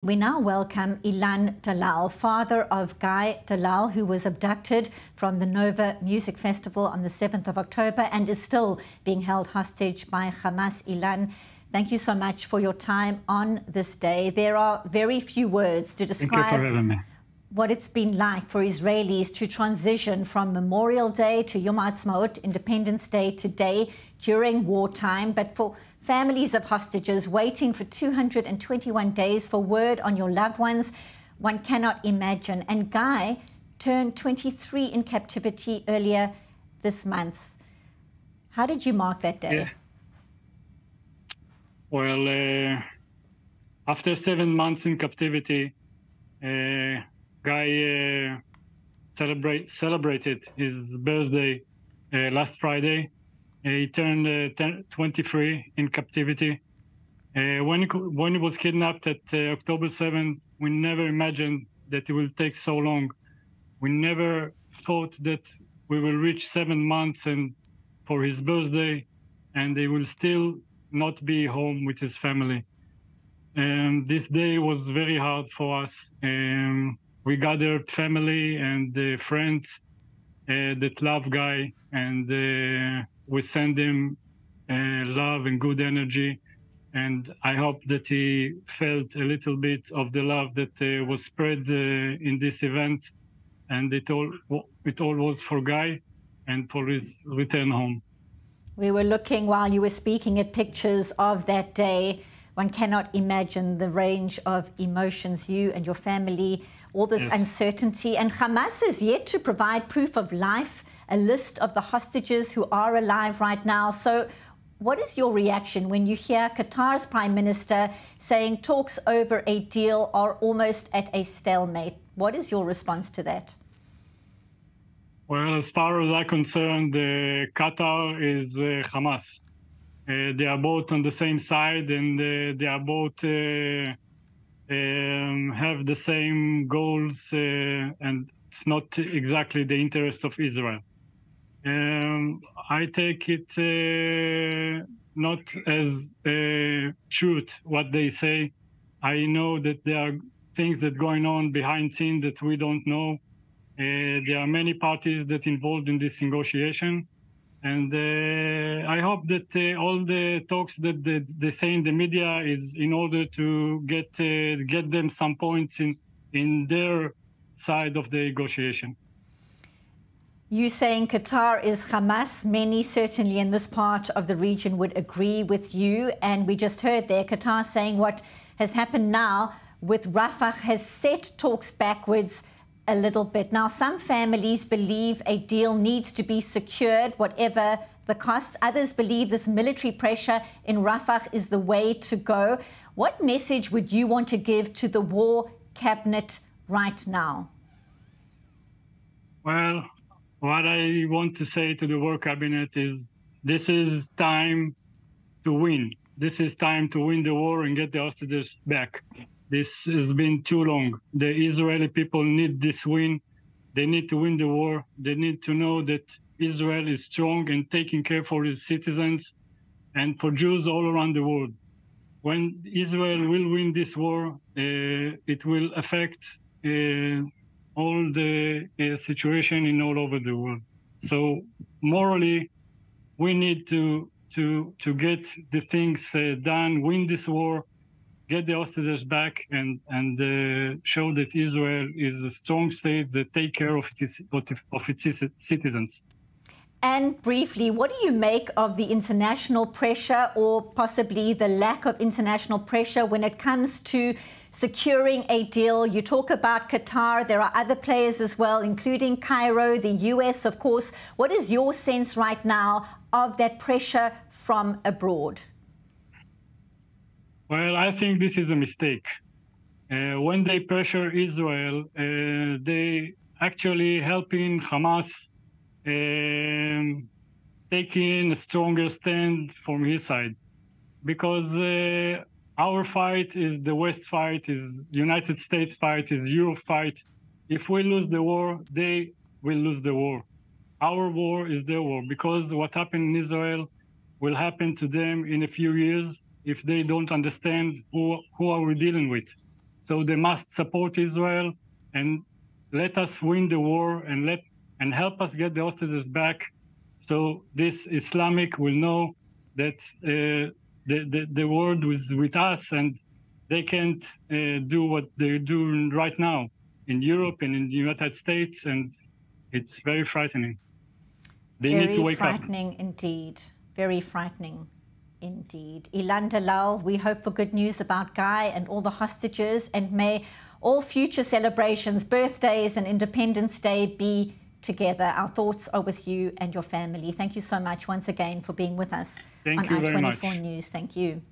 We now welcome Ilan Dalal, father of Guy Dalal, who was abducted from the Nova Music Festival on the 7th of October and is still being held hostage by Hamas. Ilan, thank you so much for your time on this day. There are very few words to describe what it's been like for Israelis to transition from Memorial Day to Yom Ha'atzmaut, Independence Day today during wartime, but for families of hostages waiting for 221 days for word on your loved ones, one cannot imagine. And Guy turned 23 in captivity earlier this month. How did you mark that day? Yeah. Well, after 7 months in captivity, Guy celebrated his birthday last Friday. He turned 23 in captivity. When he was kidnapped at October 7th, we never imagined that it will take so long. We never thought that we will reach 7 months and for his birthday, and he will still not be home with his family. And this day was very hard for us. We gathered family and friends that love Guy, and we send him love and good energy. And I hope that he felt a little bit of the love that was spread in this event. And it all was for Guy and for his return home. We were looking while you were speaking at pictures of that day. One cannot imagine the range of emotions, you and your family, all this uncertainty. And Hamas is yet to provide proof of life, a list of the hostages who are alive right now. So what is your reaction when you hear Qatar's Prime Minister saying talks over a deal are almost at a stalemate? What is your response to that? Well, as far as I'm concerned, Qatar is Hamas. They are both on the same side, and they are both have the same goals, and it's not exactly the interest of Israel. I take it not as truth what they say. I know that there are things that going on behind scenes that we don't know. There are many parties that involved in this negotiation. And I hope that all the talks that they say in the media is in order to get them some points in their side of the negotiation. You saying Qatar is Hamas, many certainly in this part of the region would agree with you. And we just heard there Qatar saying what has happened now with Rafah has set talks backwards a little bit. Now, some families believe a deal needs to be secured, whatever the costs. Others believe this military pressure in Rafah is the way to go. What message would you want to give to the war cabinet right now? Well, what I want to say to the war cabinet is this is time to win. This is time to win the war and get the hostages back. This has been too long. The Israeli people need this win. They need to win the war. They need to know that Israel is strong and taking care for its citizens and for Jews all around the world. When Israel will win this war, it will affect all the situation in all over the world. So morally, we need to get the things done, win this war, get the hostages back, and show that Israel is a strong state that take care of its citizens. And briefly, what do you make of the international pressure or possibly the lack of international pressure when it comes to securing a deal? You talk about Qatar. There are other players as well, including Cairo, the US, of course. What is your sense right now of that pressure from abroad? Well, I think this is a mistake. When they pressure Israel, they actually helping Hamas taking a stronger stand from his side, because our fight is the West fight, is United States fight, is Europe fight. If we lose the war, they will lose the war. Our war is their war, because what happened in Israel will happen to them in a few years if they don't understand who are we dealing with. So they must support Israel and let us win the war and help us get the hostages back. So this Islamic will know that the world was with us, and they can't do what they're doing right now in Europe and in the United States, and it's very frightening. They need to wake up. Very frightening indeed. Very frightening indeed. Ilan Dalal, we hope for good news about Guy and all the hostages, and may all future celebrations, birthdays and Independence Day be together. Our thoughts are with you and your family. Thank you so much once again for being with us on Thank you very much. I24 News. Thank you.